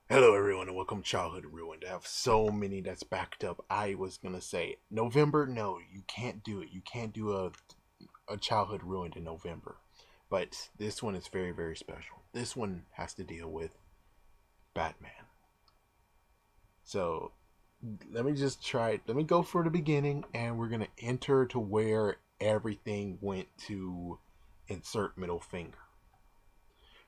Hello, everyone, and welcome to Childhood Ruined. I have so many that's backed up. I was gonna say November. No, you can't do it. You can't do a Childhood Ruined in November. But this one is very, very special. This one has to deal with Batman. So let me just try. Let me go for the beginning, and we're gonna enter to where everything went to insert middle finger.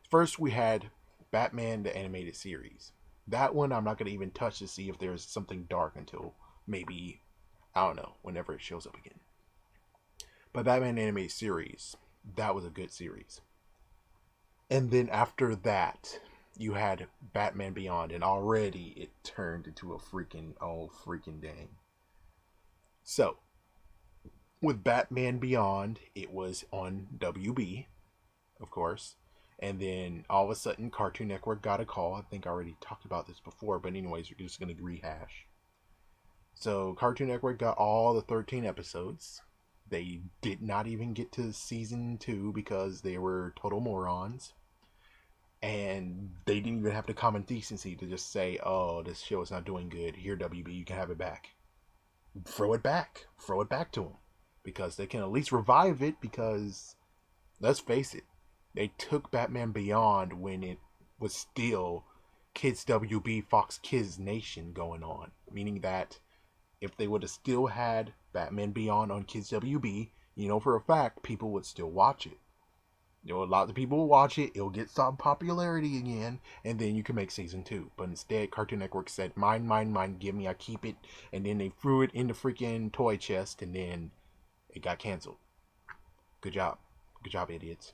First, we had Batman the Animated Series. That one I'm not going to even touch to see if there's something dark until maybe, I don't know, whenever it shows up again. But Batman Animated Series, that was a good series. And then after that, you had Batman Beyond, and already it turned into a freaking dang. So, with Batman Beyond, it was on WB, of course. And then all of a sudden, Cartoon Network got a call. I think I already talked about this before, but anyways, we're just going to rehash. So, Cartoon Network got all the 13 episodes. They did not even get to season 2 because they were total morons. And they didn't even have the common decency to just say, oh, this show is not doing good. Here, WB, you can have it back. Throw it back. Throw it back to them. Because they can at least revive it because, let's face it, they took Batman Beyond when it was still Kids WB Fox Kids Nation going on, meaning that if they would have still had Batman Beyond on Kids WB, you know for a fact people would still watch it. You know, a lot of people will watch it, it'll get some popularity again, and then you can make season 2. But instead, Cartoon Network said, mine, mine, mine, give me, I keep it, and then they threw it in the freaking toy chest, and then it got canceled. Good job. Good job, idiots.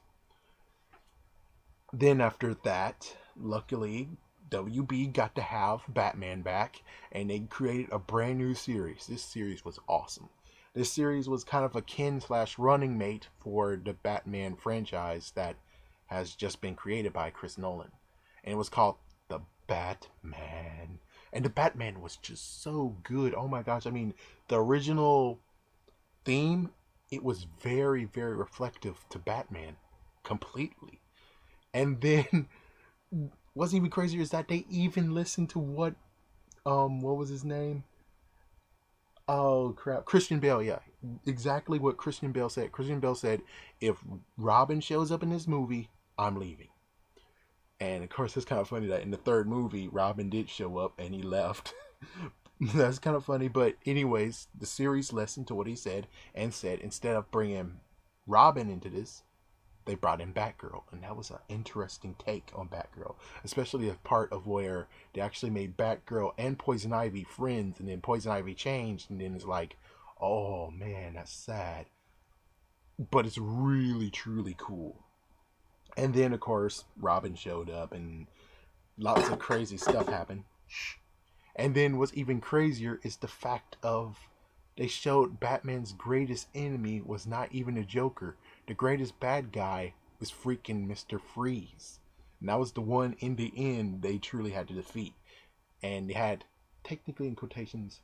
Then after that, luckily, WB got to have Batman back, and they created a brand new series. This series was awesome. This series was kind of a kin slash running mate for the Batman franchise that has just been created by Chris Nolan, and it was called the Batman. And the Batman was just so good. Oh my gosh! I mean, the original theme, it was very, very reflective to Batman, completely. And then what's even crazier is that they even listened to what was his name? Oh crap, Christian Bale. Yeah, exactly what Christian Bale said. Christian Bale said, "If Robin shows up in this movie, I'm leaving." And of course, it's kind of funny that in the third movie, Robin did show up and he left. That's kind of funny, but anyways, the series listened to what he said and said instead of bringing Robin into this, they brought in Batgirl, and that was an interesting take on Batgirl, especially the part of where they actually made Batgirl and Poison Ivy friends, and then Poison Ivy changed, and then it's like, oh man, that's sad, but it's really truly cool. And then of course Robin showed up, and lots of crazy stuff happened. And then what's even crazier is the fact of they showed Batman's greatest enemy was not even a Joker. The greatest bad guy was freaking Mr. Freeze. And that was the one in the end they truly had to defeat. And they had, technically in quotations,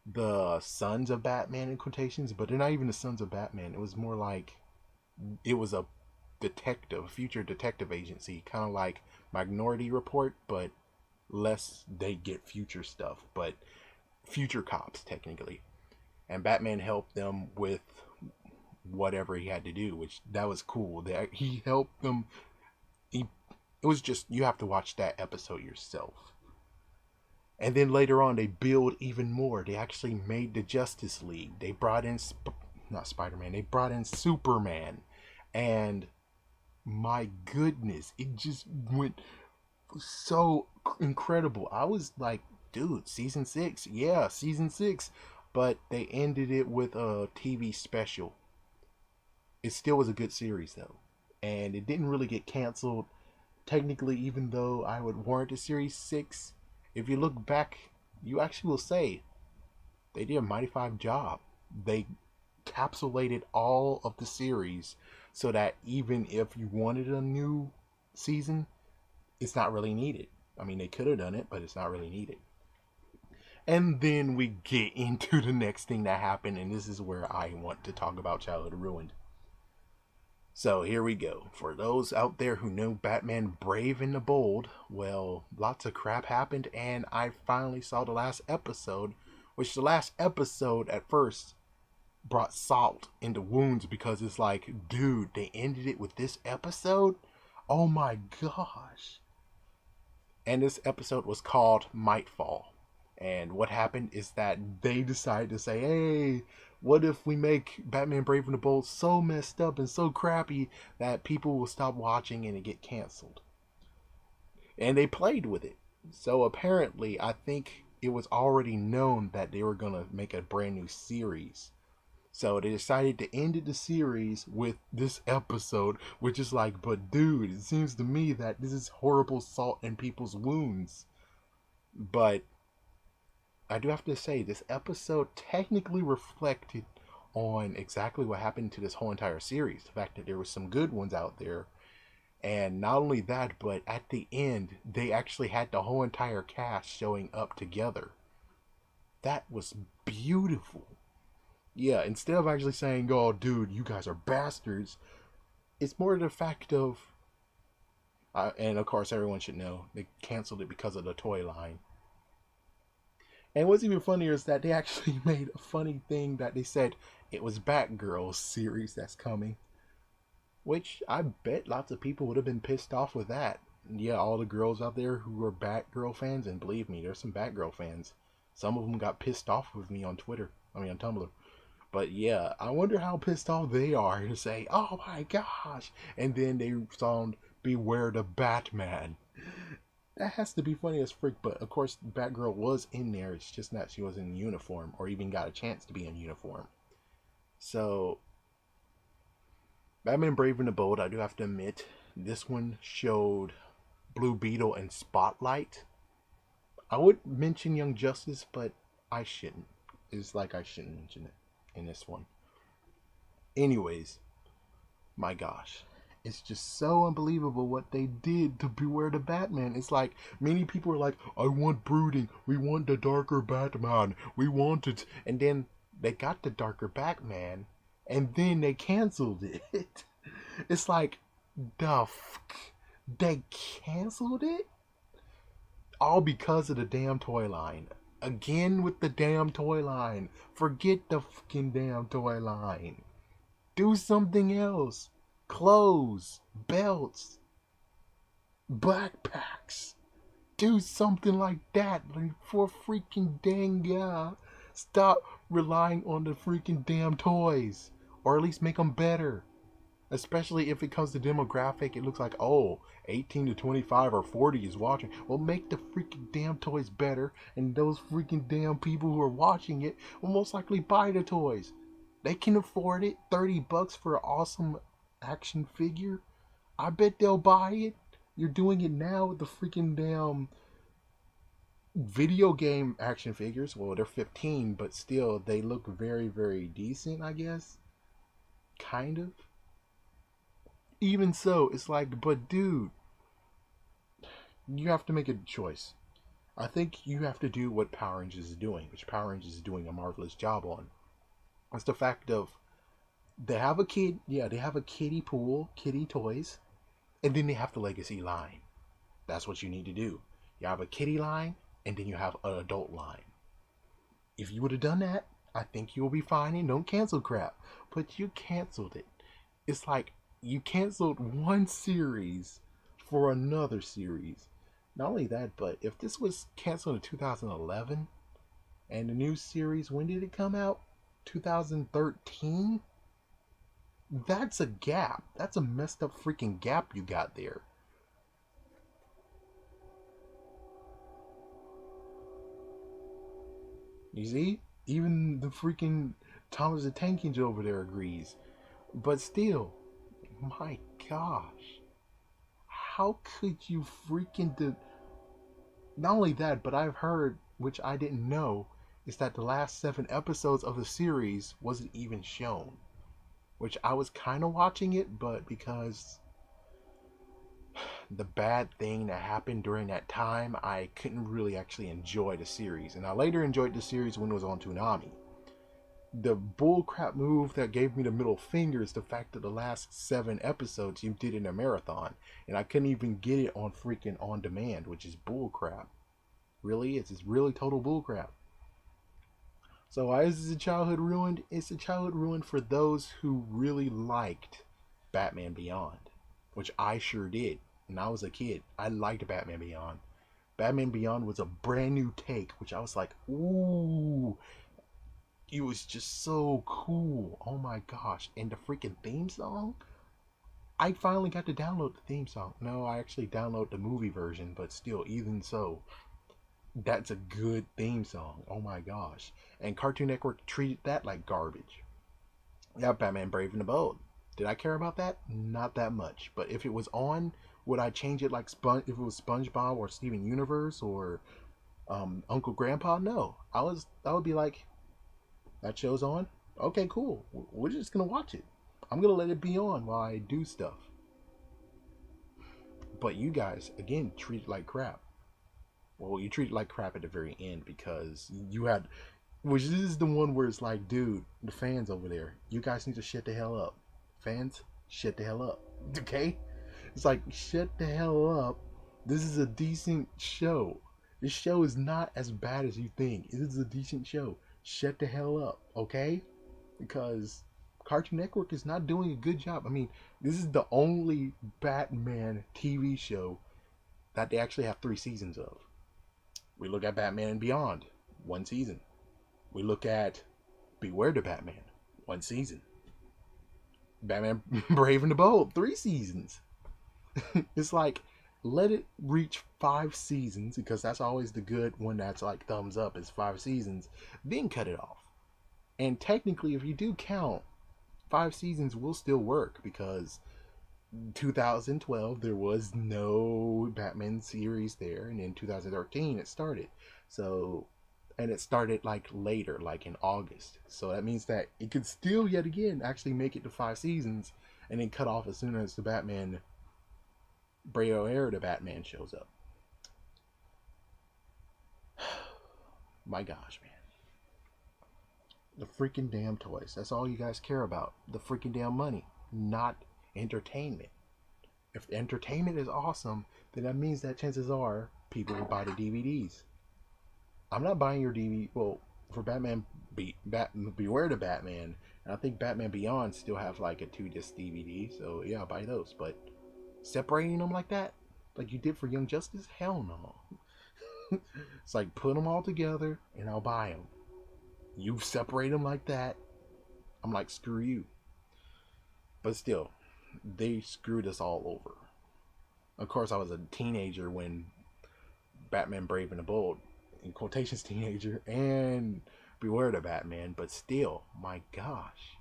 the sons of Batman in quotations, but they're not even the sons of Batman. It was more like it was a detective, a future detective agency, kind of like Minority Report, but less they get future stuff, but future cops technically. And Batman helped them with whatever he had to do, which that was cool. That he helped them. He, it was just you have to watch that episode yourself. And then later on, they build even more. They actually made the Justice League. They brought in not Spider Man. They brought in Superman, and my goodness, it just went so incredible. I was like, dude, season 6, yeah, season 6. But they ended it with a TV special. It still was a good series though, and it didn't really get canceled. Technically, even though I would warrant a series 6, if you look back, you actually will say they did a mighty fine job. They capsulated all of the series so that even if you wanted a new season, it's not really needed. I mean, they could have done it, but it's not really needed. And then we get into the next thing that happened, and this is where I want to talk about Childhood Ruined. So here we go. For those out there who know Batman Brave and the Bold, well, lots of crap happened, and I finally saw the last episode, which the last episode at first brought salt into wounds because it's like, dude, they ended it with this episode? Oh my gosh. And this episode was called Mightfall. And what happened is that they decided to say, hey, what if we make Batman Brave and the Bold so messed up and so crappy that people will stop watching and it get canceled? And they played with it. So apparently, I think it was already known that they were going to make a brand new series. So they decided to end the series with this episode, which is like, but dude, it seems to me that this is horrible salt in people's wounds. But I do have to say, this episode technically reflected on exactly what happened to this whole entire series. The fact that there were some good ones out there. And not only that, but at the end, they actually had the whole entire cast showing up together. That was beautiful. Yeah, instead of actually saying, oh, dude, you guys are bastards, it's more the fact of, and of course everyone should know, they canceled it because of the toy line. And what's even funnier is that they actually made a funny thing that they said it was Batgirl's series that's coming. Which I bet lots of people would have been pissed off with that. Yeah, all the girls out there who are Batgirl fans, and believe me, there's some Batgirl fans. Some of them got pissed off with me on Twitter. I mean, on Tumblr. But yeah, I wonder how pissed off they are to say, oh my gosh. And then they sound, beware the Batman. That has to be funny as frick, but of course Batgirl was in there. It's just that she was in uniform, or even got a chance to be in uniform. So Batman Brave and the Bold, I do have to admit, this one showed Blue Beetle and Spotlight. I would mention Young Justice, but I shouldn't. It's like I shouldn't mention it in this one. Anyways, my gosh. It's just so unbelievable what they did to Beware the Batman. It's like, many people are like, I want brooding. We want the darker Batman. We want it. And then they got the darker Batman, and then they canceled it. It's like, they canceled it? All because of the damn toy line. Again with the damn toy line. Forget the fucking damn toy line. Do something else. Clothes, belts, backpacks. Do something like that for freaking dang yeah. Stop relying on the freaking damn toys. Or at least make them better. Especially if it comes to demographic, it looks like, oh, 18 to 25 or 40 is watching. Well, make the freaking damn toys better, and those freaking damn people who are watching it will most likely buy the toys. They can afford it. $30 for an awesome action figure. I bet they'll buy it. You're doing it now with the freaking damn video game action figures. Well, they're 15, but still, they look very, very decent, I guess. Kind of. Even so, it's like, but dude, you have to make a choice. I think you have to do what Power Rangers is doing, which Power Rangers is doing a marvelous job on. It's the fact of, they have a kid, yeah, they have a kiddie pool, kiddie toys, and then they have the legacy line. That's what you need to do. You have a kiddie line, and then you have an adult line. If you would have done that, I think you'll be fine and don't cancel crap. But you canceled it. It's like, you canceled one series for another series. Not only that, but if this was canceled in 2011, and the new series, when did it come out? 2013? That's a gap. That's a messed up freaking gap you got there. You see? Even the freaking Thomas the Tank Engine over there agrees. But still, my gosh. How could you freaking do... Not only that, but I've heard, which I didn't know, is that the last 7 episodes of the series wasn't even shown. Which I was kind of watching it, but because the bad thing that happened during that time, I couldn't really actually enjoy the series. And I later enjoyed the series when it was on Toonami. the bullcrap move that gave me the middle finger is the fact that the last 7 episodes you did in a marathon, and I couldn't even get it on freaking on demand, which is bullcrap. Really, it's really total bullcrap. So why is this a childhood ruined? It's a childhood ruined for those who really liked Batman Beyond, which I sure did. When I was a kid, I liked Batman Beyond. Batman Beyond was a brand new take, which I was like, ooh, it was just so cool. Oh my gosh. And the freaking theme song? I finally got to download the theme song. No, I actually downloaded the movie version, but still, even so, that's a good theme song. Oh my gosh. And Cartoon Network treated that like garbage. Yeah, Batman Brave and the Bold. Did I care about that? Not that much. But if it was on, would I change it like if it was SpongeBob or Steven Universe or Uncle Grandpa? No. I would be like, that show's on? Okay, cool. We're just gonna watch it. I'm gonna let it be on while I do stuff. But you guys, again, treat it like crap. Well, you treat it like crap at the very end because you had, which is the one where it's like, dude, the fans over there, you guys need to shut the hell up. Fans, shut the hell up. Okay? It's like, shut the hell up. This is a decent show. This show is not as bad as you think. It is a decent show. Shut the hell up, okay? Because Cartoon Network is not doing a good job. I mean, this is the only Batman TV show that they actually have 3 seasons of. We look at Batman and Beyond, 1 season. We look at Beware the Batman, 1 season. Batman Brave and the Bold, 3 seasons. It's like, let it reach 5 seasons, because that's always the good one that's like thumbs up is 5 seasons, then cut it off. And technically, if you do count, 5 seasons will still work, because 2012 there was no Batman series there, and in 2013 it started. So, and it started like later, like in August. So that means that it could still yet again actually make it to 5 seasons and then cut off as soon as the Batman Braille the Batman shows up. My gosh, man. The freaking damn toys. That's all you guys care about. The freaking damn money, not entertainment. If entertainment is awesome, then that means that chances are people will buy the DVDs. I'm not buying your DVD. Well, for Beware the Batman, and I think Batman Beyond still have like a 2 disc DVD. So yeah, I'll buy those. But separating them like that, like you did for Young Justice, hell no. It's like put them all together and I'll buy them. You separate them like that, I'm like, screw you. But still, they screwed us all over. Of course, I was a teenager when Batman Brave and the Bold, in quotations teenager, and Beware the Batman, but still, my gosh.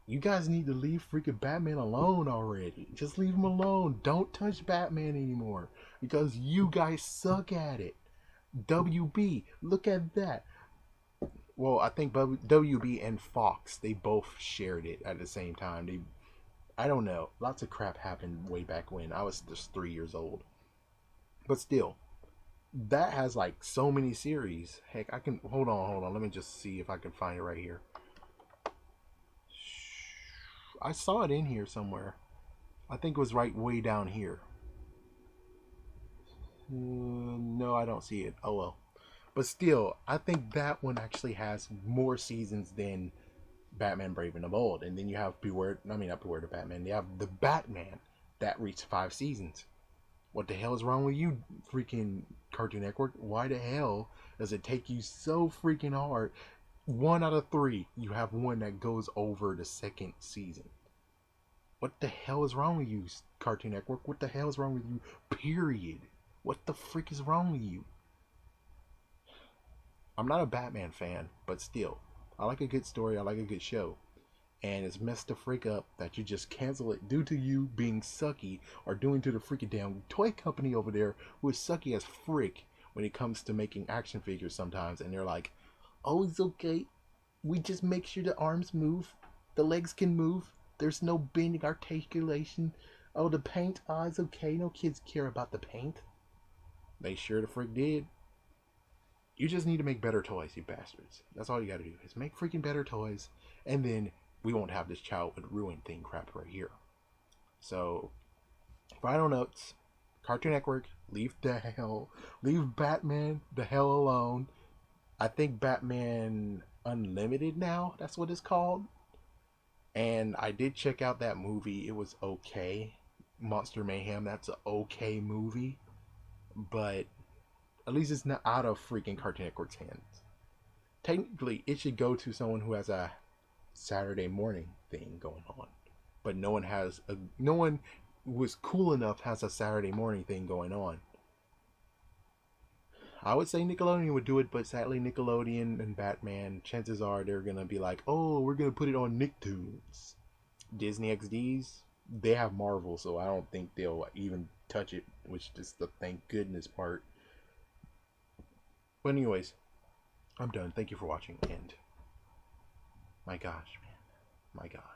You guys need to leave freaking Batman alone already. Just leave him alone. Don't touch Batman anymore, because you guys suck at it. WB, look at that. Well, I think WB and Fox, they both shared it at the same time. I don't know. Lots of crap happened way back when. I was just 3 years old. But still, that has like so many series. Heck, I can, hold on. Let me just see if I can find it right here. I saw it in here somewhere. I think it was right way down here. No, I don't see it. Oh well. But still, I think that one actually has more seasons than Batman Brave and the Bold. And then you have not Beware the Batman. You have the Batman that reached 5 seasons. What the hell is wrong with you, freaking Cartoon Network? Why the hell does it take you so freaking hard? 1 out of 3, you have one that goes over the 2nd season. What the hell is wrong with you, Cartoon Network? What the hell is wrong with you, period? What the freak is wrong with you? I'm not a Batman fan, but still, I like a good story, I like a good show. And it's messed the freak up that you just cancel it due to you being sucky, or doing to the freaking damn toy company over there who is sucky as frick when it comes to making action figures sometimes. And they're like, oh, it's okay. We just make sure the arms move, the legs can move, there's no bending articulation. Oh, the paint, oh, it's okay. No kids care about the paint. They sure the frick did. You just need to make better toys, you bastards. That's all you gotta do, is make freaking better toys, and then we won't have this childhood ruin thing crap right here. So, final notes. Cartoon Network, leave Batman the hell alone. I think Batman Unlimited now, that's what it's called. And I did check out that movie. It was okay. Monster Mayhem, that's an okay movie. But at least it's not out of freaking Cartoon Network's hands. Technically, it should go to someone who has a Saturday morning thing going on. But no one who is cool enough has a Saturday morning thing going on. I would say Nickelodeon would do it, but sadly Nickelodeon and Batman, chances are they're gonna be like, oh, we're gonna put it on Nicktoons. Disney XDs, they have Marvel, so I don't think they'll even touch it, which is the thank goodness part. But anyways, I'm done. Thank you for watching, and my gosh, man, my gosh.